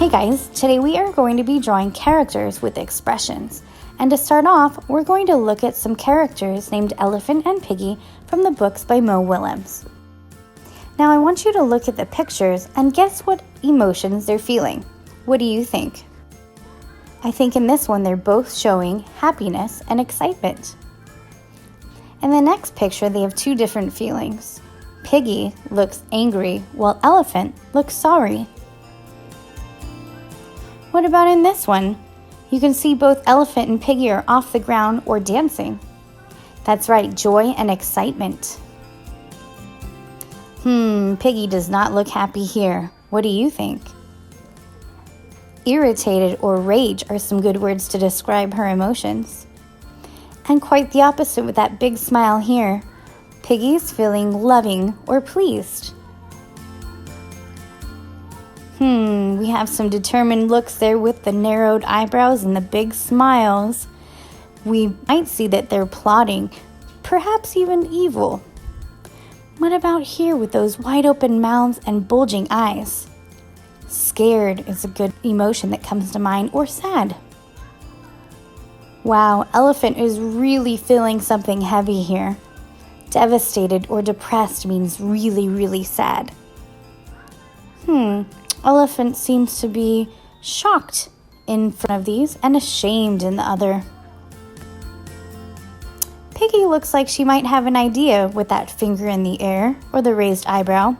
Hey guys, today we are going to be drawing characters with expressions. And to start off, we're going to look at some characters named Elephant and Piggie from the books by Mo Willems. Now I want you to look at the pictures and guess what emotions they're feeling. What do you think? I think in this one they're both showing happiness and excitement. In the next picture they have two different feelings. Piggie looks angry while Elephant looks sorry. What about in this one? You can see both Elephant and Piggie are off the ground or dancing. That's right, joy and excitement. Piggie does not look happy here. What do you think? Irritated or rage are some good words to describe her emotions. And quite the opposite with that big smile here. Piggie's feeling loving or pleased. We have some determined looks there with the narrowed eyebrows and the big smiles. We might see that they're plotting, perhaps even evil. What about here with those wide open mouths and bulging eyes? Scared is a good emotion that comes to mind, or sad. Wow, Elephant is really feeling something heavy here. Devastated or depressed means really, really sad. Elephant seems to be shocked in front of these and ashamed in the other. Piggie looks like she might have an idea with that finger in the air or the raised eyebrow.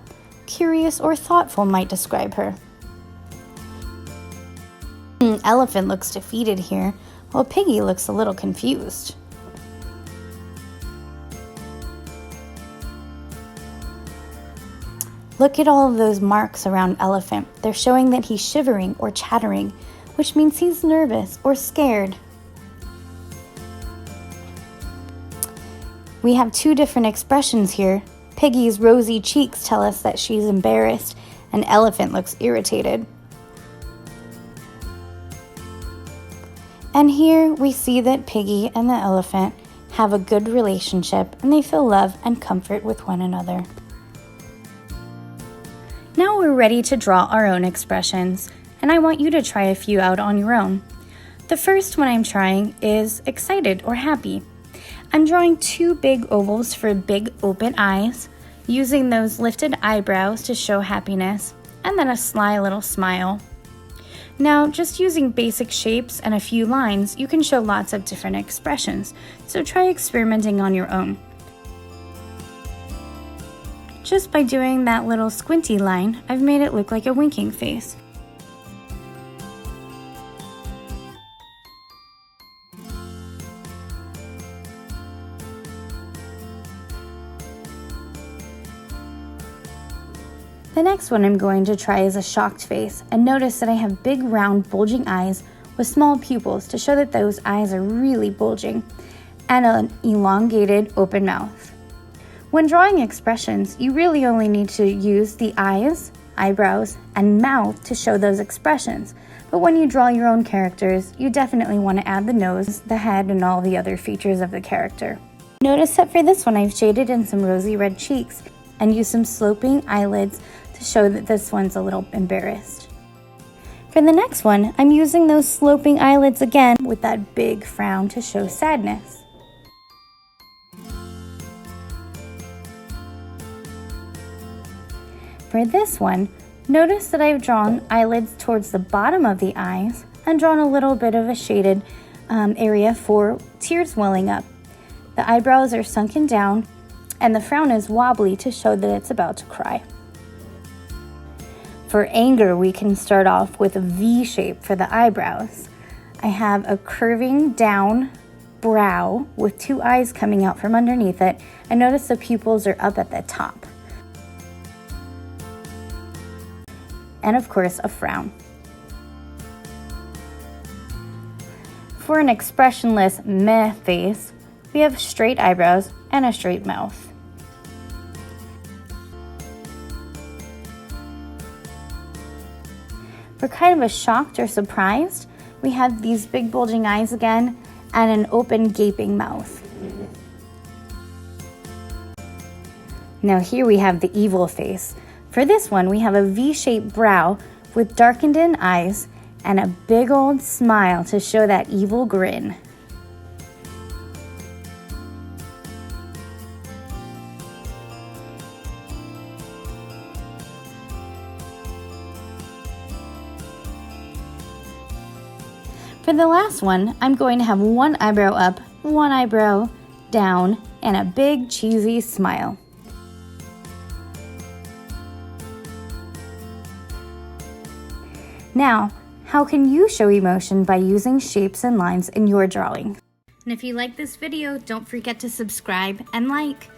Curious or thoughtful might describe her. Elephant looks defeated here, while Piggie looks a little confused. Look at all of those marks around Elephant. They're showing that he's shivering or chattering, which means he's nervous or scared. We have two different expressions here. Piggie's rosy cheeks tell us that she's embarrassed, and Elephant looks irritated. And here we see that Piggie and the Elephant have a good relationship and they feel love and comfort with one another. Now we're ready to draw our own expressions, and I want you to try a few out on your own. The first one I'm trying is excited or happy. I'm drawing two big ovals for big open eyes, using those lifted eyebrows to show happiness, and then a sly little smile. Now, just using basic shapes and a few lines, you can show lots of different expressions, so try experimenting on your own. Just by doing that little squinty line, I've made it look like a winking face. The next one I'm going to try is a shocked face, and notice that I have big round bulging eyes with small pupils to show that those eyes are really bulging, and an elongated open mouth. When drawing expressions, you really only need to use the eyes, eyebrows, and mouth to show those expressions. But when you draw your own characters, you definitely want to add the nose, the head, and all the other features of the character. Notice that for this one, I've shaded in some rosy red cheeks and used some sloping eyelids to show that this one's a little embarrassed. For the next one, I'm using those sloping eyelids again with that big frown to show sadness. For this one, notice that I've drawn eyelids towards the bottom of the eyes and drawn a little bit of a shaded area for tears welling up. The eyebrows are sunken down and the frown is wobbly to show that it's about to cry. For anger, we can start off with a V shape for the eyebrows. I have a curving down brow with two eyes coming out from underneath it, and notice the pupils are up at the top. And of course, a frown. For an expressionless meh face, we have straight eyebrows and a straight mouth. For kind of a shocked or surprised, we have these big bulging eyes again and an open gaping mouth. Now here we have the evil face. For this one, we have a V-shaped brow with darkened in eyes and a big old smile to show that evil grin. For the last one, I'm going to have one eyebrow up, one eyebrow down, and a big cheesy smile. Now, how can you show emotion by using shapes and lines in your drawing? And if you like this video, don't forget to subscribe and like.